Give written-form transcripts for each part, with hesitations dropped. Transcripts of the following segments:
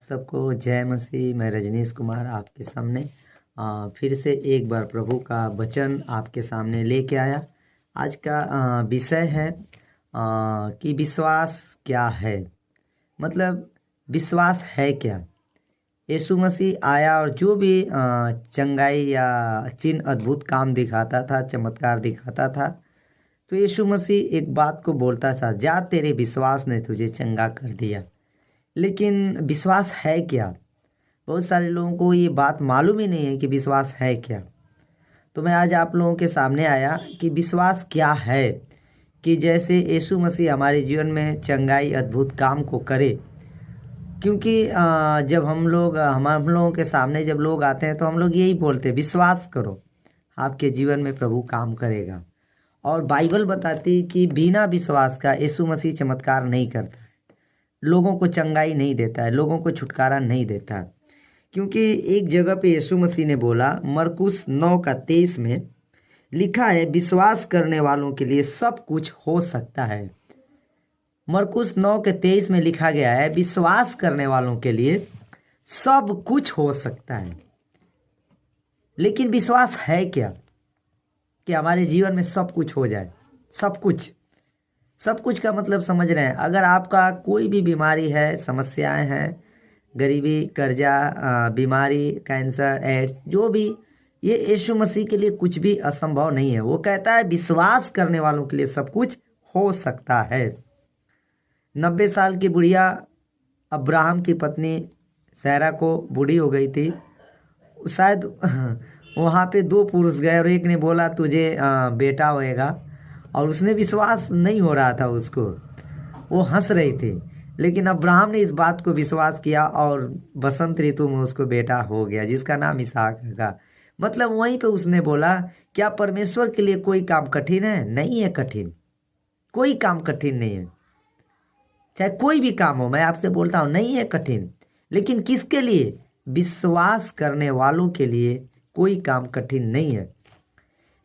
सबको जय मसीह। मैं रजनीश कुमार आपके सामने फिर से एक बार प्रभु का वचन आपके सामने लेके आया। आज का विषय है कि विश्वास क्या है, मतलब विश्वास है क्या। यीशु मसीह आया और जो भी चंगाई या चिन्ह अद्भुत काम दिखाता था, चमत्कार दिखाता था, तो यीशु मसीह एक बात को बोलता था, जा तेरे विश्वास ने तुझे चंगा कर दिया। लेकिन विश्वास है क्या? बहुत सारे लोगों को ये बात मालूम ही नहीं है कि विश्वास है क्या। तो मैं आज आप लोगों के सामने आया कि विश्वास क्या है, कि जैसे यीशु मसीह हमारे जीवन में चंगाई अद्भुत काम को करे। क्योंकि जब हम लोगों के सामने जब लोग आते हैं तो हम लोग यही बोलते हैं, विश्वास करो आपके जीवन में प्रभु काम करेगा। और बाइबल बताती है कि बिना विश्वास का यीशु मसीह चमत्कार नहीं करता है, लोगों को चंगाई नहीं देता है, लोगों को छुटकारा नहीं देता। क्योंकि एक जगह पे यीशु मसीह ने बोला, मरकुस 9:23 में लिखा है, विश्वास करने वालों के लिए सब कुछ हो सकता है। मरकुस 9:23 में लिखा गया है, विश्वास करने वालों के लिए सब कुछ हो सकता है। लेकिन विश्वास है क्या कि हमारे जीवन में सब कुछ हो जाए? सब कुछ का मतलब समझ रहे हैं? अगर आपका कोई भी बीमारी है, समस्याएं हैं, गरीबी, कर्जा, बीमारी, कैंसर, एड्स, जो भी, ये यीशु मसीह के लिए कुछ भी असंभव नहीं है। वो कहता है विश्वास करने वालों के लिए सब कुछ हो सकता है। 90 साल की बुढ़िया अब्राहम की पत्नी सैरा को बूढ़ी हो गई थी। शायद वहाँ पे 2 पुरुष गए और एक ने बोला तुझे बेटा होएगा, और उसने विश्वास नहीं हो रहा था उसको, वो हंस रही थी। लेकिन अब्राहम ने इस बात को विश्वास किया और बसंत ऋतु में उसको बेटा हो गया, जिसका नाम इसहाक रखा। मतलब वहीं पे उसने बोला, क्या परमेश्वर के लिए कोई काम कठिन है? नहीं है कठिन, कोई काम कठिन नहीं है। चाहे कोई भी काम हो, मैं आपसे बोलता हूँ, नहीं है कठिन। लेकिन किसके लिए? विश्वास करने वालों के लिए कोई काम कठिन नहीं है।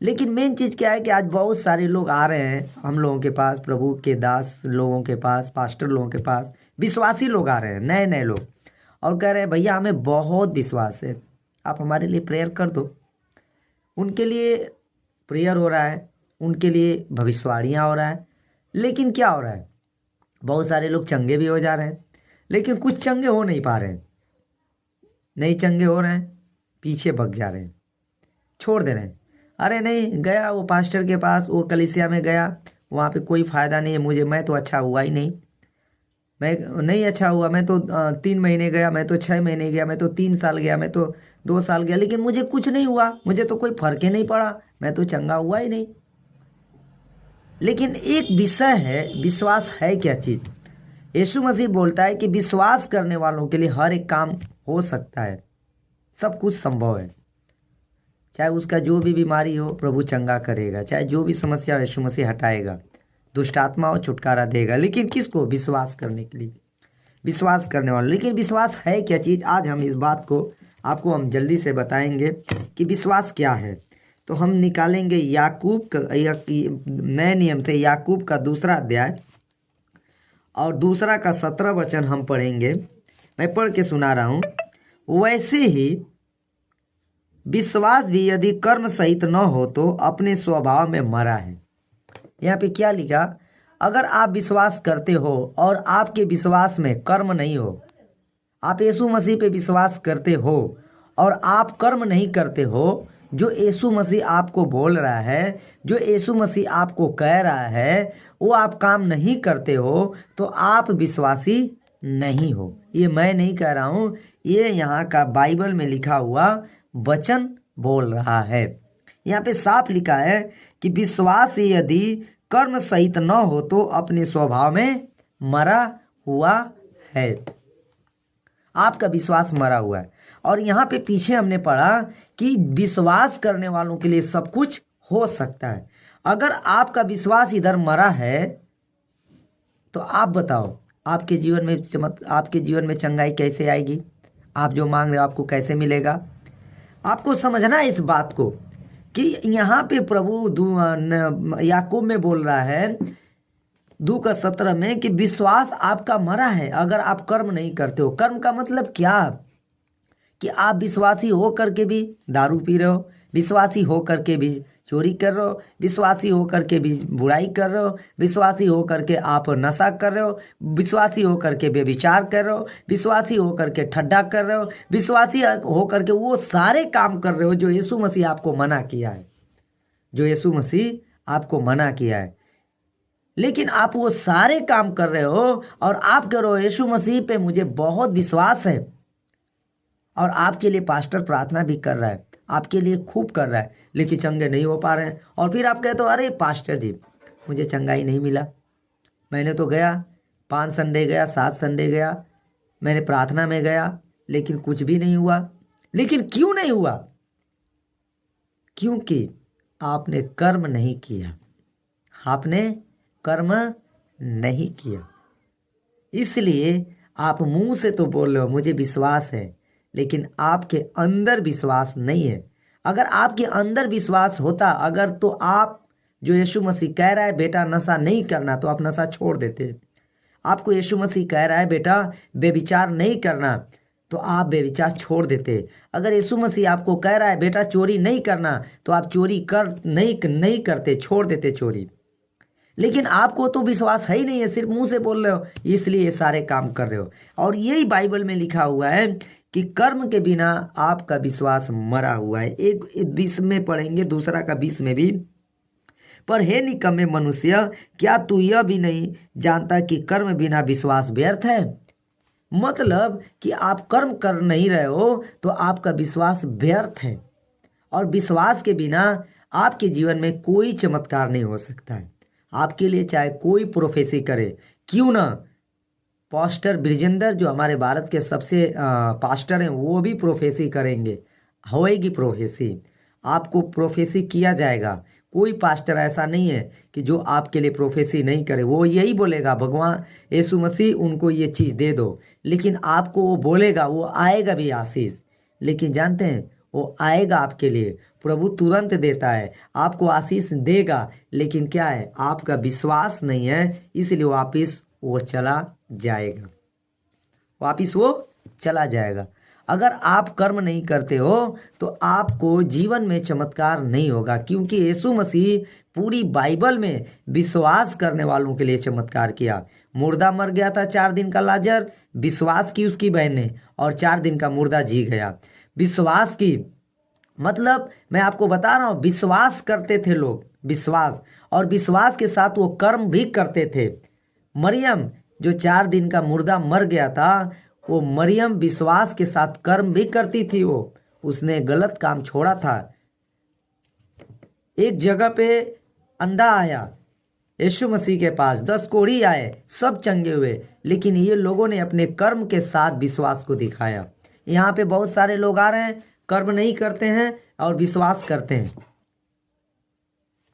लेकिन मेन चीज़ क्या है कि आज बहुत सारे लोग आ रहे हैं हम लोगों के पास, प्रभु के दास लोगों के पास, पास्टर लोगों के पास, विश्वासी लोग आ रहे हैं, नए नए लोग, और कह रहे हैं भैया हमें बहुत विश्वास है, आप हमारे लिए प्रेयर कर दो। उनके लिए प्रेयर हो रहा है, उनके लिए भविष्यवाणियाँ हो रहा है। लेकिन क्या हो रहा है? बहुत सारे लोग चंगे भी हो जा रहे हैं, लेकिन कुछ चंगे हो नहीं पा रहे हैं। नहीं चंगे हो रहे हैं, पीछे भग जा रहे हैं, छोड़ दे रहे हैं। अरे नहीं, गया वो पास्टर के पास, वो कलीसिया में गया, वहाँ पे कोई फ़ायदा नहीं है, मैं तो अच्छा हुआ ही नहीं, मैं नहीं अच्छा हुआ। मैं तो 3 महीने गया, मैं तो 6 महीने गया, मैं तो 3 साल गया, मैं तो 2 साल गया, लेकिन मुझे कुछ नहीं हुआ, मुझे तो कोई फर्क ही नहीं पड़ा, मैं तो चंगा हुआ ही नहीं। लेकिन एक विषय है, विश्वास है क्या चीज़। यीशु मसीह बोलता है कि विश्वास करने वालों के लिए हर एक काम हो सकता है, सब कुछ संभव है। चाहे उसका जो भी बीमारी हो, प्रभु चंगा करेगा। चाहे जो भी समस्या हो, यीशु मसीह हटाएगा। दुष्ट आत्मा हो, छुटकारा देगा। लेकिन किसको? विश्वास करने के लिए, विश्वास करने वाले। लेकिन विश्वास है क्या चीज़? आज हम इस बात को आपको हम जल्दी से बताएंगे कि विश्वास क्या है। तो हम निकालेंगे याकूब का, नए नियम से याकूब का 2 अध्याय और 2 का 17 वचन हम पढ़ेंगे। मैं पढ़ के सुना रहा हूँ। वैसे ही विश्वास भी यदि कर्म सहित न हो तो अपने स्वभाव में मरा है। यहाँ पे क्या लिखा? अगर आप विश्वास करते हो और आपके विश्वास में कर्म नहीं हो, आप यीशु मसीह पे विश्वास करते हो और आप कर्म नहीं करते हो, जो यीशु मसीह आपको बोल रहा है, जो यीशु मसीह आपको कह रहा है, वो आप काम नहीं करते हो, तो आप विश्वासी नहीं हो। ये मैं नहीं कह रहा हूँ, ये यहाँ का बाइबल में लिखा हुआ वचन बोल रहा है। यहाँ पे साफ लिखा है कि विश्वास यदि कर्म सहित न हो तो अपने स्वभाव में मरा हुआ है। आपका विश्वास मरा हुआ है। और यहाँ पे पीछे हमने पढ़ा कि विश्वास करने वालों के लिए सब कुछ हो सकता है। अगर आपका विश्वास इधर मरा है, तो आप बताओ आपके जीवन में चंगाई कैसे आएगी? आप जो मांग रहे हो आपको कैसे मिलेगा? आपको समझना है इस बात को कि यहाँ पे प्रभु याकूब में बोल रहा है, 2:17 में कि विश्वास आपका मरा है अगर आप कर्म नहीं करते हो। कर्म का मतलब क्या? कि आप विश्वासी हो करके भी दारू पी रहे हो, विश्वासी हो करके भी चोरी कर रहे हो, विश्वासी हो करके भी बुराई कर रहे हो, विश्वासी हो करके आप नशा कर रहे हो, विश्वासी हो करके व्यभिचार कर रहे हो, विश्वासी हो करके ठड्डा कर रहे हो, विश्वासी हो करके वो सारे काम कर रहे हो जो यीशु मसीह आपको मना किया है, जो यीशु मसीह आपको मना किया है। लेकिन आप वो सारे काम कर रहे हो और आप कह रहे हो यीशु मसीह पे मुझे बहुत विश्वास है, और आपके लिए पास्टर प्रार्थना भी कर रहा है, आपके लिए खूब कर रहा है, लेकिन चंगे नहीं हो पा रहे हैं। और फिर आप कहते हो अरे पास्टर जी मुझे चंगाई नहीं मिला, मैंने तो गया 5 संडे गया, 7 संडे गया, मैंने प्रार्थना में गया, लेकिन कुछ भी नहीं हुआ। लेकिन क्यों नहीं हुआ? क्योंकि आपने कर्म नहीं किया, आपने कर्म नहीं किया। इसलिए आप मुंह से तो बोल रहे हो मुझे विश्वास है, लेकिन आपके अंदर विश्वास नहीं है। अगर आपके अंदर विश्वास होता, अगर तो आप जो यीशु मसीह कह रहा है बेटा नशा नहीं करना, तो आप नशा छोड़ देते। आपको यीशु मसीह कह रहा है बेटा बेविचार नहीं करना, तो आप बेविचार छोड़ देते। अगर यीशु मसीह आपको कह रहा है बेटा चोरी नहीं करना, तो आप चोरी नहीं करते, छोड़ देते चोरी। लेकिन आपको तो विश्वास है ही नहीं है, सिर्फ मुंह से बोल रहे हो, इसलिए ये सारे काम कर रहे हो। और यही बाइबल में लिखा हुआ है कि कर्म के बिना आपका विश्वास मरा हुआ है। एक 20 में पढ़ेंगे, दूसरा का 20 में भी, पर हे निकम्मे मनुष्य, क्या तू यह भी नहीं जानता कि कर्म बिना विश्वास व्यर्थ है? मतलब कि आप कर्म कर नहीं रहे हो तो आपका विश्वास व्यर्थ है, और विश्वास के बिना आपके जीवन में कोई चमत्कार नहीं हो सकता है। आपके लिए चाहे कोई प्रोफेसी करे, क्यों ना पास्टर ब्रिजेंद्र जो हमारे भारत के सबसे पास्टर हैं, वो भी प्रोफेसी करेंगे, होएगी प्रोफेसी, आपको प्रोफेसी किया जाएगा। कोई पास्टर ऐसा नहीं है कि जो आपके लिए प्रोफेसी नहीं करे। वो यही बोलेगा भगवान यीशु मसीह उनको ये चीज़ दे दो, लेकिन आपको वो बोलेगा, वो आएगा भी आशीष। लेकिन जानते हैं वो आएगा आपके लिए, प्रभु तुरंत देता है, आपको आशीष देगा, लेकिन क्या है आपका विश्वास नहीं है, इसलिए वापिस वो चला जाएगा, वापिस वो चला जाएगा। अगर आप कर्म नहीं करते हो तो आपको जीवन में चमत्कार नहीं होगा, क्योंकि यीशु मसीह पूरी बाइबल में विश्वास करने वालों के लिए चमत्कार किया। मुर्दा मर गया था 4 दिन का लाजर, विश्वास की उसकी बहन ने, और 4 दिन का मुर्दा जी गया। विश्वास की मतलब मैं आपको बता रहा हूँ, विश्वास करते थे लोग, विश्वास, और विश्वास के साथ वो कर्म भी करते थे। मरियम जो 4 दिन का मुर्दा मर गया था, वो मरियम विश्वास के साथ कर्म भी करती थी। वो उसने गलत काम छोड़ा था। एक जगह पे अंधा आया यीशु मसीह के पास, 10 कोढ़ी आए, सब चंगे हुए, लेकिन ये लोगों ने अपने कर्म के साथ विश्वास को दिखाया। यहाँ पे बहुत सारे लोग आ रहे हैं, कर्म नहीं करते हैं और विश्वास करते हैं।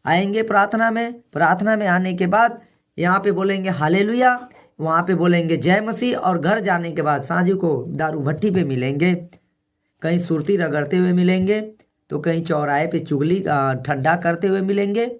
आएंगे प्रार्थना में आने के बाद यहाँ पे बोलेंगे हालेलुया, वहाँ पे बोलेंगे जय मसीह, और घर जाने के बाद सांझ को दारू भट्टी पे मिलेंगे, कहीं सुरती रगड़ते हुए मिलेंगे, तो कहीं चौराहे पे चुगली ठड्डा करते हुए मिलेंगे,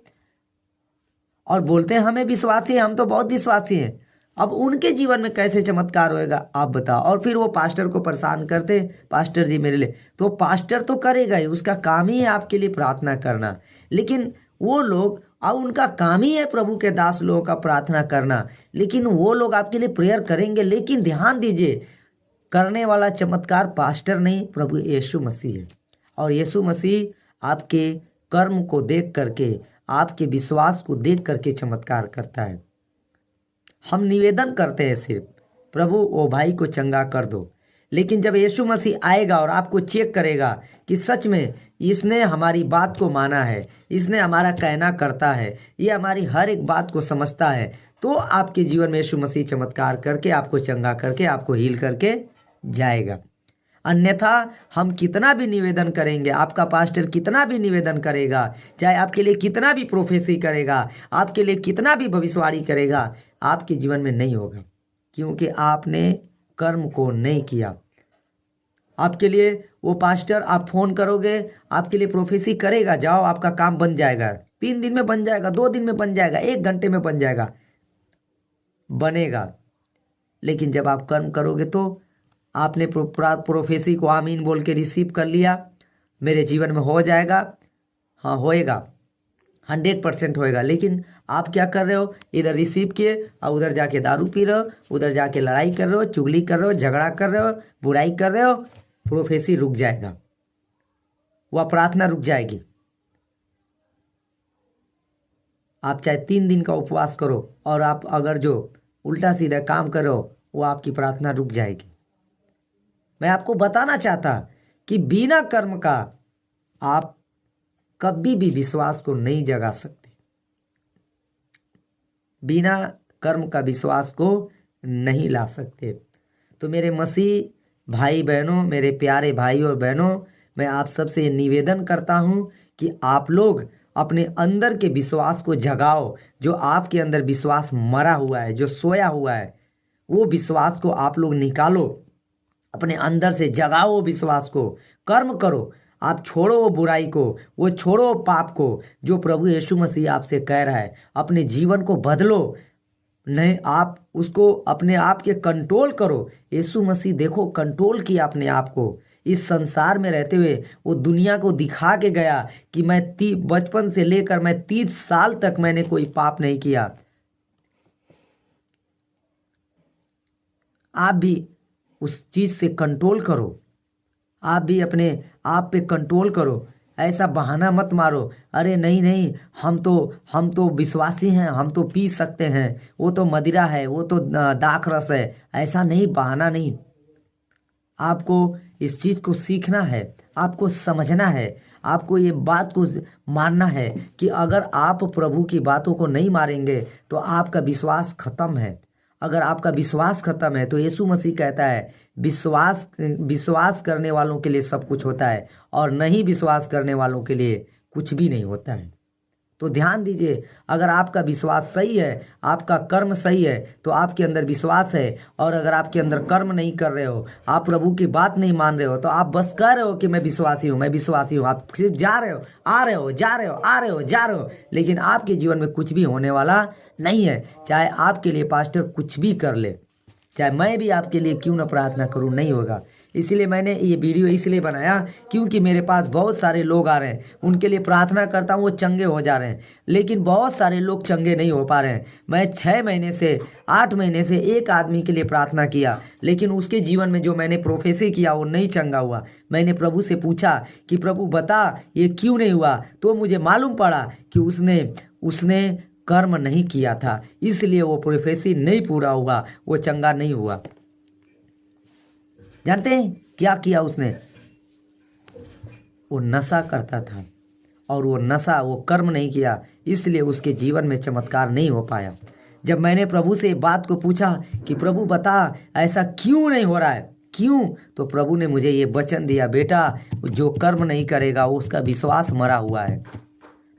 और बोलते हैं हमें विश्वासी है, हम तो बहुत विश्वासी हैं। अब उनके जीवन में कैसे चमत्कार होएगा आप बताओ। और फिर वो पास्टर को परेशान करते, पास्टर जी मेरे लिए, तो पास्टर तो करेगा ही, उसका काम ही है आपके लिए प्रार्थना करना। लेकिन वो लोग, अब उनका काम ही है प्रभु के दास लोगों का प्रार्थना करना, लेकिन वो लोग आपके लिए प्रेयर करेंगे, लेकिन ध्यान दीजिए करने वाला चमत्कार पास्टर नहीं, प्रभु यीशु मसीह है। और यीशु मसीह आपके कर्म को देख करके, आपके विश्वास को देख करके चमत्कार करता है। हम निवेदन करते हैं सिर्फ, प्रभु वो भाई को चंगा कर दो, लेकिन जब यीशु मसीह आएगा और आपको चेक करेगा कि सच में इसने हमारी बात को माना है, इसने हमारा कहना करता है, ये हमारी हर एक बात को समझता है, तो आपके जीवन में यीशु मसीह चमत्कार करके, आपको चंगा करके, आपको हील करके जाएगा। अन्यथा हम कितना भी निवेदन करेंगे, आपका पास्टर कितना भी निवेदन करेगा, चाहे आपके लिए कितना भी प्रोफेसी करेगा, आपके लिए कितना भी भविष्यवाणी करेगा, आपके जीवन में नहीं होगा, क्योंकि आपने कर्म को नहीं किया। आपके लिए वो पास्टर, आप फोन करोगे, आपके लिए प्रोफेसी करेगा, जाओ आपका काम बन जाएगा, 3 दिन में बन जाएगा, 2 दिन में बन जाएगा, 1 घंटे में बन जाएगा, बनेगा। लेकिन जब आप कर्म करोगे तो आपने प्रोफेसी को आमीन बोल के रिसीव कर लिया, मेरे जीवन में हो जाएगा, हाँ होएगा, 100% होएगा। लेकिन आप क्या कर रहे हो, इधर रिसीव किए और उधर जाके दारू पी रहे हो, उधर जाके लड़ाई कर रहे हो, चुगली कर रहे हो, झगड़ा कर रहे हो, बुराई कर रहे हो, प्रोफेसी रुक जाएगा, वह प्रार्थना रुक जाएगी। आप चाहे 3 दिन का उपवास करो और आप अगर जो उल्टा सीधा काम करो वो आपकी प्रार्थना रुक जाएगी। मैं आपको बताना चाहता कि बिना कर्म का आप कभी भी विश्वास को नहीं जगा सकते, बिना कर्म का विश्वास को नहीं ला सकते। तो मेरे मसीह भाई बहनों, मेरे प्यारे भाई और बहनों, मैं आप सबसे निवेदन करता हूँ कि आप लोग अपने अंदर के विश्वास को जगाओ। जो आपके अंदर विश्वास मरा हुआ है, जो सोया हुआ है, वो विश्वास को आप लोग निकालो, अपने अंदर से जगाओ वो विश्वास को, कर्म करो। आप छोड़ो वो बुराई को, वो छोड़ो वो पाप को, जो प्रभु यीशु मसीह आपसे कह रहा है। अपने जीवन को बदलो, नहीं आप उसको अपने आप के कंट्रोल करो। यीशु मसीह देखो कंट्रोल किया अपने आप को, इस संसार में रहते हुए वो दुनिया को दिखा के गया कि मैं बचपन से लेकर मैं 30 साल तक मैंने कोई पाप नहीं किया। आप भी उस चीज़ से कंट्रोल करो, आप भी अपने आप पे कंट्रोल करो। ऐसा बहाना मत मारो, अरे नहीं नहीं हम तो विश्वासी हैं, हम तो पी सकते हैं, वो तो मदिरा है, वो तो दाख रस है। ऐसा नहीं, बहाना नहीं। आपको इस चीज़ को सीखना है, आपको समझना है, आपको ये बात को मानना है कि अगर आप प्रभु की बातों को नहीं मारेंगे तो आपका विश्वास खत्म है। अगर आपका विश्वास खत्म है तो यीशु मसीह कहता है विश्वास करने वालों के लिए सब कुछ होता है और नहीं विश्वास करने वालों के लिए कुछ भी नहीं होता है। तो ध्यान दीजिए, अगर आपका विश्वास सही है, आपका कर्म सही है तो आपके अंदर विश्वास है। और अगर आपके अंदर कर्म नहीं कर रहे हो, आप प्रभु की बात नहीं मान रहे हो, तो आप बस कह रहे हो कि मैं विश्वासी हूँ, मैं विश्वासी हूँ। आप सिर्फ जा रहे हो, आ रहे हो, जा रहे हो, आ रहे हो, जा रहे हो, लेकिन आपके जीवन में कुछ भी होने वाला नहीं है। चाहे आपके लिए पास्टर कुछ भी कर ले, चाहे मैं भी आपके लिए क्यों ना प्रार्थना करूं, नहीं होगा। इसलिए मैंने ये वीडियो इसलिए बनाया क्योंकि मेरे पास बहुत सारे लोग आ रहे हैं, उनके लिए प्रार्थना करता हूं, वो चंगे हो जा रहे हैं, लेकिन बहुत सारे लोग चंगे नहीं हो पा रहे हैं। मैं 6 महीने से 8 महीने से एक आदमी के लिए प्रार्थना किया, लेकिन उसके जीवन में जो मैंने प्रोफेसी किया वो नहीं चंगा हुआ। मैंने प्रभु से पूछा कि प्रभु बता ये क्यों नहीं हुआ, तो मुझे मालूम पड़ा कि उसने कर्म नहीं किया था, इसलिए वो प्रोफेसी नहीं पूरा हुआ, वो चंगा नहीं हुआ। जानते हैं क्या किया उसने? वो नशा करता था और वो कर्म नहीं किया, इसलिए उसके जीवन में चमत्कार नहीं हो पाया। जब मैंने प्रभु से बात को पूछा कि प्रभु बता ऐसा क्यों नहीं हो रहा है, क्यों, तो प्रभु ने मुझे ये वचन दिया, बेटा जो कर्म नहीं करेगा उसका विश्वास मरा हुआ है।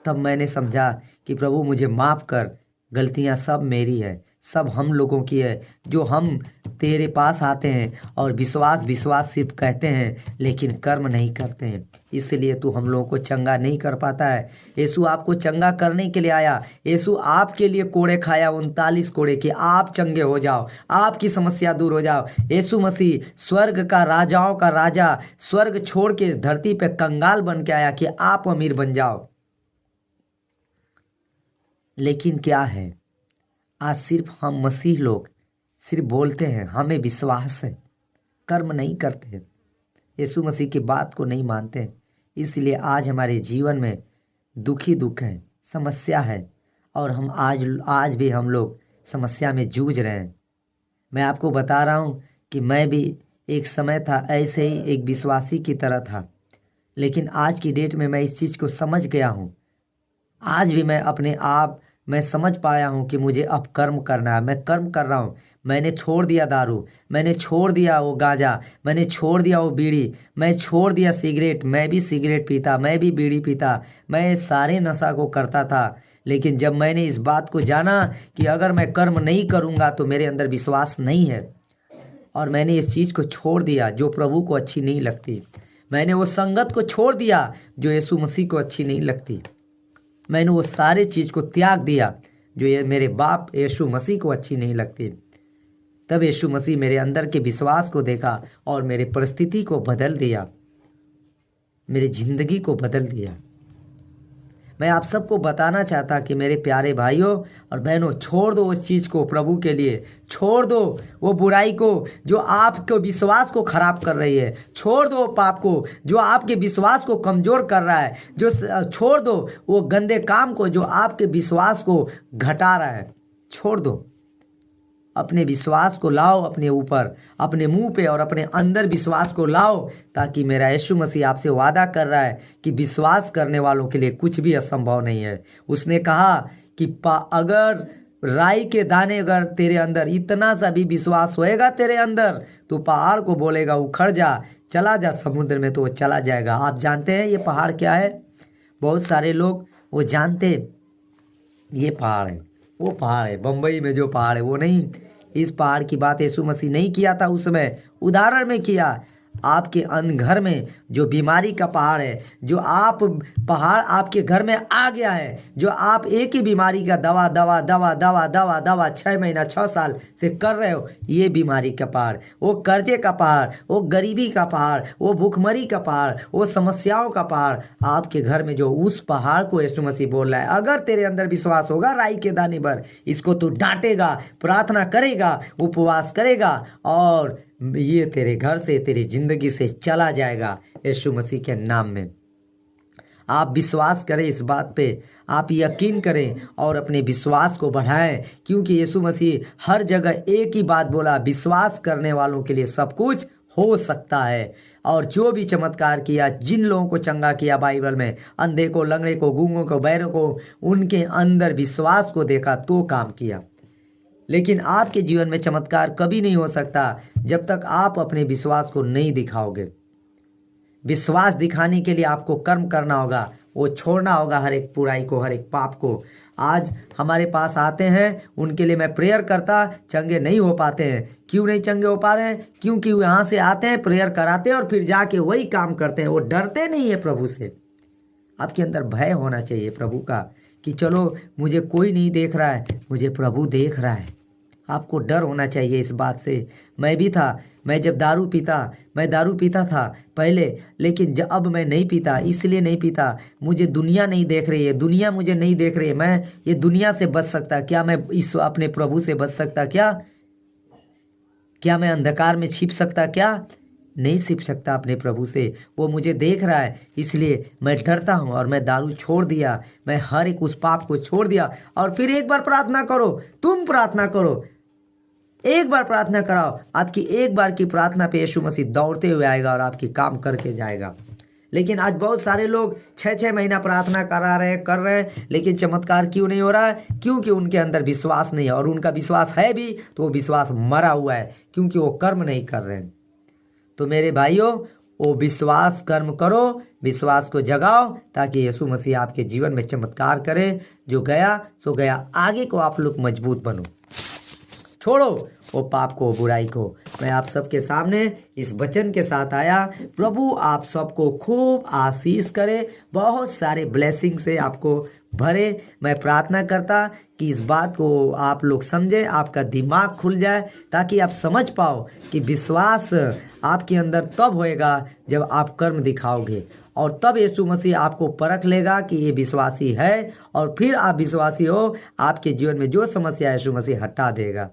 तब मैंने समझा कि प्रभु मुझे माफ़ कर, गलतियां सब मेरी है, सब हम लोगों की है, जो हम तेरे पास आते हैं और विश्वास सिर्फ कहते हैं लेकिन कर्म नहीं करते हैं, इसलिए तू हम लोगों को चंगा नहीं कर पाता है। यीशु आपको चंगा करने के लिए आया, यीशु आपके लिए कोड़े खाया, 39 कोड़े के, आप चंगे हो जाओ, आपकी समस्या दूर हो जाओ। यीशु मसीह स्वर्ग का राजाओं का राजा स्वर्ग छोड़ के इस धरती पे कंगाल बन के आया कि आप अमीर बन जाओ। लेकिन क्या है, आज सिर्फ हम मसीह लोग सिर्फ बोलते हैं, हमें विश्वास है, कर्म नहीं करते, यीशु मसीह की बात को नहीं मानते हैं। इसलिए आज हमारे जीवन में दुख है, समस्या है, और हम आज भी हम लोग समस्या में जूझ रहे हैं। मैं आपको बता रहा हूँ कि मैं भी एक समय था ऐसे ही एक विश्वासी की तरह था, लेकिन आज की डेट में मैं इस चीज़ को समझ गया हूँ। आज भी मैं समझ पाया हूँ कि मुझे अब कर्म करना है। मैं कर्म कर रहा हूँ, मैंने छोड़ दिया दारू, मैंने छोड़ दिया वो गांजा, मैंने छोड़ दिया वो बीड़ी, मैं छोड़ दिया सिगरेट, मैं भी सिगरेट पीता, मैं भी बीड़ी पीता, मैं सारे नशा को करता था। लेकिन जब मैंने इस बात को जाना कि अगर मैं कर्म नहीं करूँगा तो मेरे अंदर विश्वास नहीं है, और मैंने इस चीज़ को छोड़ दिया जो प्रभु को अच्छी नहीं लगती, मैंने वो संगत को छोड़ दिया जो यीशु मसीह को अच्छी नहीं लगती, मैंने वो सारे चीज़ को त्याग दिया। जो ये मेरे बाप यीशु मसीह को अच्छी नहीं लगती। तब यीशु मसीह मेरे अंदर के विश्वास को देखा और मेरे परिस्थिति को बदल दिया, मेरी जिंदगी को बदल दिया। मैं आप सबको बताना चाहता कि मेरे प्यारे भाइयों और बहनों, छोड़ दो उस चीज़ को प्रभु के लिए। छोड़ दो वो बुराई को जो आपके विश्वास को खराब कर रही है। छोड़ दो पाप को जो आपके विश्वास को कमज़ोर कर रहा है। छोड़ दो वो गंदे काम को जो आपके विश्वास को घटा रहा है। छोड़ दो, अपने विश्वास को लाओ अपने ऊपर, अपने मुंह पे और अपने अंदर विश्वास को लाओ, ताकि मेरा यीशु मसीह आपसे वादा कर रहा है कि विश्वास करने वालों के लिए कुछ भी असंभव नहीं है। उसने कहा कि अगर राई के दाने अगर तेरे अंदर इतना सा भी विश्वास होएगा तेरे अंदर, तो पहाड़ को बोलेगा उखड़ जा, चला जा समुद्र में, तो वो चला जाएगा। आप जानते हैं ये पहाड़ क्या है? बहुत सारे लोग वो जानते ये पहाड़ है, वो पहाड़ है बम्बई में जो पहाड़ है वो नहीं। इस पहाड़ की बात यीशु मसीह नहीं किया था उस समय, उदाहरण में किया। आपके घर में जो बीमारी का पहाड़ है, जो पहाड़ आपके घर में आ गया है, जो आप एक ही बीमारी का दवा दवा दवा दवा दवा दवा 6 महीना 6 साल से कर रहे हो, ये बीमारी का पहाड़, वो कर्जे का पहाड़, वो गरीबी का पहाड़, वो भूखमरी का पहाड़, वो समस्याओं का पहाड़ आपके घर में, जो उस पहाड़ को यीशु मसीह बोल रहा है, अगर तेरे अंदर विश्वास होगा राई के दाने भर, इसको तू डांटेगा, प्रार्थना करेगा, उपवास करेगा और ये तेरे घर से, तेरी जिंदगी से चला जाएगा यीशु मसीह के नाम में। आप विश्वास करें इस बात पे, आप यकीन करें और अपने विश्वास को बढ़ाएं, क्योंकि यीशु मसीह हर जगह एक ही बात बोला, विश्वास करने वालों के लिए सब कुछ हो सकता है। और जो भी चमत्कार किया, जिन लोगों को चंगा किया बाइबल में, अंधे को, लंगड़े को, गूंगों को, बहरों को, उनके अंदर विश्वास को देखा तो काम किया। लेकिन आपके जीवन में चमत्कार कभी नहीं हो सकता जब तक आप अपने विश्वास को नहीं दिखाओगे। विश्वास दिखाने के लिए आपको कर्म करना होगा, वो छोड़ना होगा हर एक बुराई को, हर एक पाप को। आज हमारे पास आते हैं, उनके लिए मैं प्रेयर करता, चंगे नहीं हो पाते हैं। क्यों नहीं चंगे हो पा रहे हैं? क्योंकि वो यहाँ से आते हैं, प्रेयर कराते हैं और फिर जाके वही काम करते हैं। वो डरते नहीं है प्रभु से। आपके अंदर भय होना चाहिए प्रभु का कि चलो मुझे कोई नहीं देख रहा है, मुझे प्रभु देख रहा है। आपको डर होना चाहिए इस बात से। मैं भी था, मैं जब मैं दारू पीता था पहले, लेकिन अब मैं नहीं पीता। इसलिए नहीं पीता, मुझे दुनिया नहीं देख रही है, दुनिया मुझे नहीं देख रही है। मैं ये दुनिया से बच सकता क्या? मैं इस अपने प्रभु से बच सकता क्या? क्या मैं अंधकार में छिप सकता क्या? नहीं छिप सकता अपने प्रभु से। वो मुझे देख रहा है, इसलिए मैं डरता हूँ और मैं दारू छोड़ दिया, मैं हर एक उस पाप को छोड़ दिया। और फिर एक बार प्रार्थना करो, तुम प्रार्थना करो, एक बार प्रार्थना कराओ। आपकी एक बार की प्रार्थना पे यीशु मसीह दौड़ते हुए आएगा और आपकी काम करके जाएगा। लेकिन आज बहुत सारे लोग 6-6 महीना प्रार्थना कर रहे हैं, लेकिन चमत्कार क्यों नहीं हो रहा है? क्योंकि उनके अंदर विश्वास नहीं है, और उनका विश्वास है भी तो वो विश्वास मरा हुआ है, क्योंकि वो कर्म नहीं कर रहे हैं। तो मेरे भाइयों, वो विश्वास कर्म करो, विश्वास को जगाओ, ताकि यीशु मसीह आपके जीवन में चमत्कार करे। जो गया सो गया, आगे को आप लोग मजबूत बनो। छोड़ो वो पाप को, बुराई को। मैं आप सबके सामने इस वचन के साथ आया। प्रभु आप सबको खूब आशीष करे, बहुत सारे ब्लेसिंग से आपको भरे। मैं प्रार्थना करता कि इस बात को आप लोग समझे, आपका दिमाग खुल जाए, ताकि आप समझ पाओ कि विश्वास आपके अंदर तब होएगा जब आप कर्म दिखाओगे, और तब यीशु मसीह आपको परख लेगा कि ये विश्वासी है, और फिर आप विश्वासी हो, आपके जीवन में जो समस्या यीशु मसीह हटा देगा।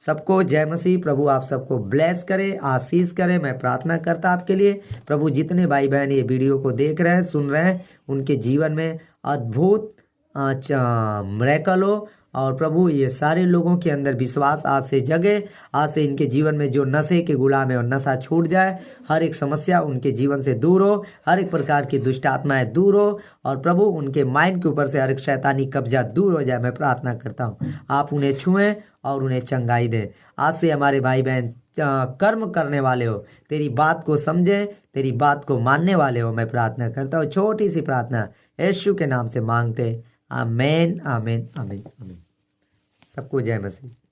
सबको जय मसीह। प्रभु आप सबको ब्लेस करे, आशीष करे। मैं प्रार्थना करता आपके लिए, प्रभु जितने भाई बहन ये वीडियो को देख रहे हैं, सुन रहे हैं, उनके जीवन में अद्भुत मिरेकल हो, और प्रभु ये सारे लोगों के अंदर विश्वास आज से जगे। आज से इनके जीवन में जो नशे के गुलाम है और नशा छूट जाए, हर एक समस्या उनके जीवन से दूर हो, हर एक प्रकार की दुष्ट आत्माएं दूर हो, और प्रभु उनके माइंड के ऊपर से हर एक शैतानी कब्जा दूर हो जाए। मैं प्रार्थना करता हूँ आप उन्हें छुएं और उन्हें चंगाई दें। आज से हमारे भाई बहन कर्म करने वाले हो, तेरी बात को समझें, तेरी बात को मानने वाले हो। मैं प्रार्थना करता हूँ, छोटी सी प्रार्थना यीशु के नाम से मांगते। आमीन आमीन आमीन आमीन। सबको जय मसीह।